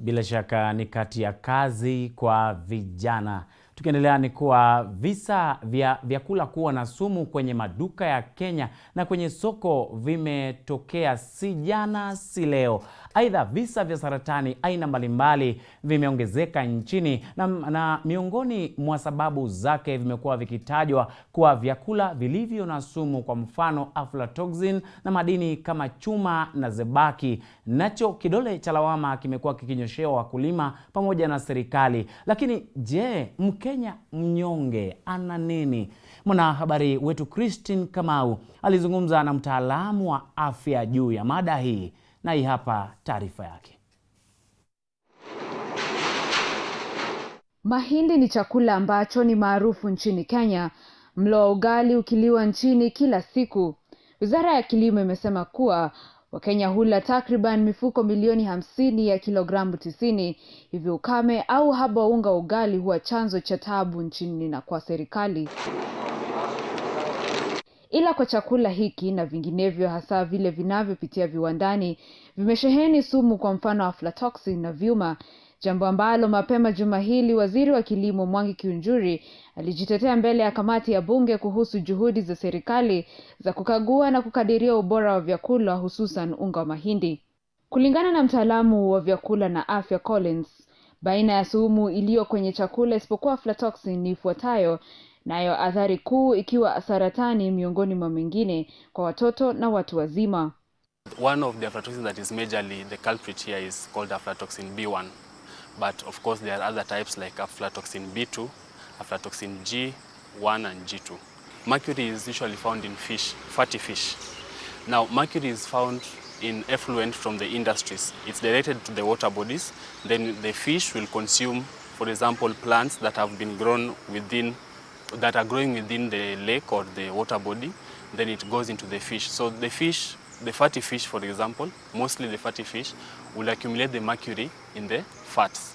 Bila shaka ni kati ya kazi kwa vijana. Tukiendelea ni kuwa visa vya vyakula kuwa na sumu kwenye maduka ya Kenya na kwenye soko vimetokea si jana si leo. Aidha, visa vya saratani aina mbalimbali vimeongezeka nchini na miongoni mwa sababu zake vimekuwa vikitajwa kuwa vyakula vilivyo na sumu, kwa mfano aflatoxin na madini kama chuma na zebaki. Nacho kidole cha lawama kimekuwa kikinyoshewa wakulima pamoja na serikali. Lakini je, Mkenya mnyonge ana nini? Mwanahabari wetu Christine Kamau alizungumza na mtaalamu wa afya juu ya mada hii, na hii hapa taarifa yake. Mahindi ni chakula ambacho ni maarufu nchini Kenya, mlo wa ugali ukiliwa nchini kila siku. Wizara ya Kilimo imesema kuwa Wakenya hula takriban mifuko milioni 50 ya kilogramu 90. Hivyo ukame au uhaba wa unga ugali huwa chanzo cha taabu nchini na kwa serikali. Ila kwa chakula hiki na vinginevyo, hasa vile vinavyopitia viwandani, vimesheheni sumu, kwa mfano aflatoxin na vyuma, jambo ambalo mapema juma hili waziri wa kilimo Mwangi Kiunjuri alijitetea mbele ya kamati ya bunge kuhusu juhudi za serikali za kukagua na kukadiria ubora wa vyakula, hususan unga wa mahindi. Kulingana na mtaalamu wa vyakula na afya Collins, baina ya sumu iliyo kwenye chakula isipokuwa aflatoxin ni ifuatayo, nayo athari kuu ikiwa saratani miongoni mwa mengine kwa watoto na watu wazima. One of the aflatoxins that is majorly the culprit here is called aflatoxin B1. But of course there are other types like aflatoxin B2, aflatoxin G1 and G2. Mercury is usually found in fish, fatty fish. Now mercury is found in effluent from the industries. It's directed to the water bodies. Then the fish will consume, for example, plants that have been grown within, that are growing within the lake or the water body. Then it goes into the fish. So the fish, the fatty fish, for example, mostly the fatty fish, will accumulate the mercury in the fats.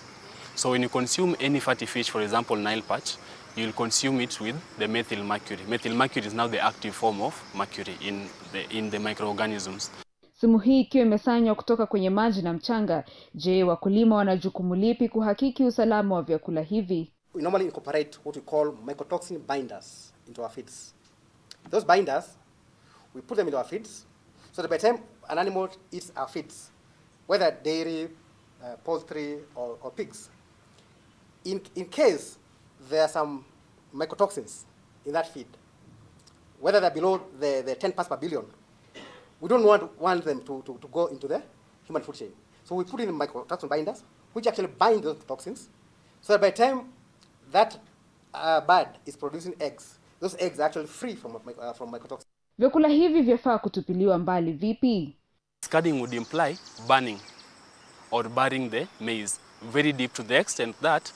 So when you consume any fatty fish, for example, Nile perch, you will consume it with the methyl mercury. Methyl mercury is now the active form of mercury in the microorganisms. Sumu hii ikiwa imesanywa kutoka kwenye maji na mchanga. Je, wakulima wana jukumu lipi kuhakiki usalama wa vyakula hivi? We normally incorporate what we call mycotoxin binders into our feeds. Those binders, we put them into our feeds, so that by the time an animal eats our feeds, whether dairy, poultry, or pigs, in case there are some mycotoxins in that feed, whether they're below the 10 parts per billion, we don't want them to go into the human food chain. So we put in mycotoxin binders, which actually bind those toxins, so that by the time that bird is producing eggs, those eggs are actually free from mycotoxins. Vyakula hivi vyafaa kutupiliwa mbali vipi? Discarding would imply burning or burying the maize very deep to the extent that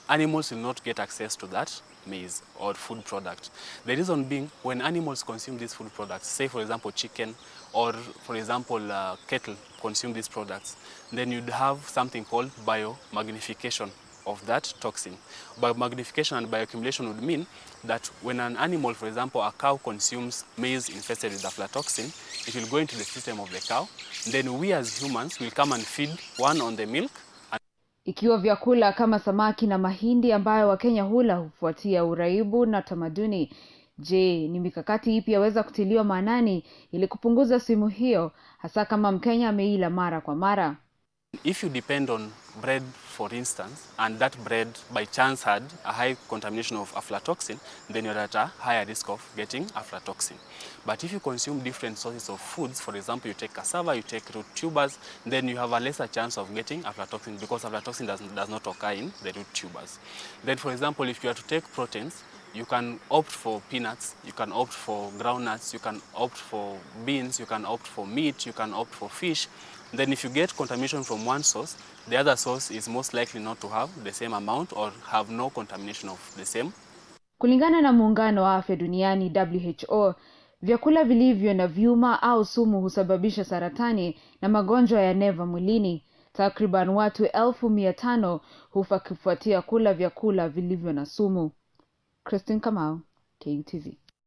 animals will not get access to that maize or food product. The reason being, when animals consume these food products, say for example chicken or for example cattle consume these products, then you'd have something called biomagnification of that toxin. Biomagnification and bioaccumulation would mean that when an animal, for example a cow, consumes maize infested with aflatoxin, it will go into the system of the cow. Then we as humans will come and feed one on the milk. Ikiwa vyakula kama samaki na mahindi ambayo Wakenya hula hufuatia uraibu na tamaduni, je, ni mikakati ipi yaweza kutiliwa maanani ili kupunguza sumu hiyo, hasa kama Mkenya ameila mara kwa mara? If you depend on bread, for instance, and that bread by chance had a high contamination of aflatoxin, then you're at a higher risk of getting aflatoxin. But if you consume different sources of foods, for example, you take cassava, you take root tubers, then you have a lesser chance of getting aflatoxin because aflatoxin does not occur in the root tubers. Then, for example, if you are to take proteins, you can opt for peanuts, you can opt for groundnuts, you can opt for beans, you can opt for meat, you can opt for fish. Then if you get contamination from one source, the other source is most likely not to have the same amount or have no contamination of the same. Kulingana na muungano wa afya duniani WHO, vyakula vilivyo na vyuma au sumu husababisha saratani na magonjwa ya neva mwilini. Takriban watu 1500 hufa kufuatia kula vyakula vilivyo na sumu. Christine Kamau, KTV.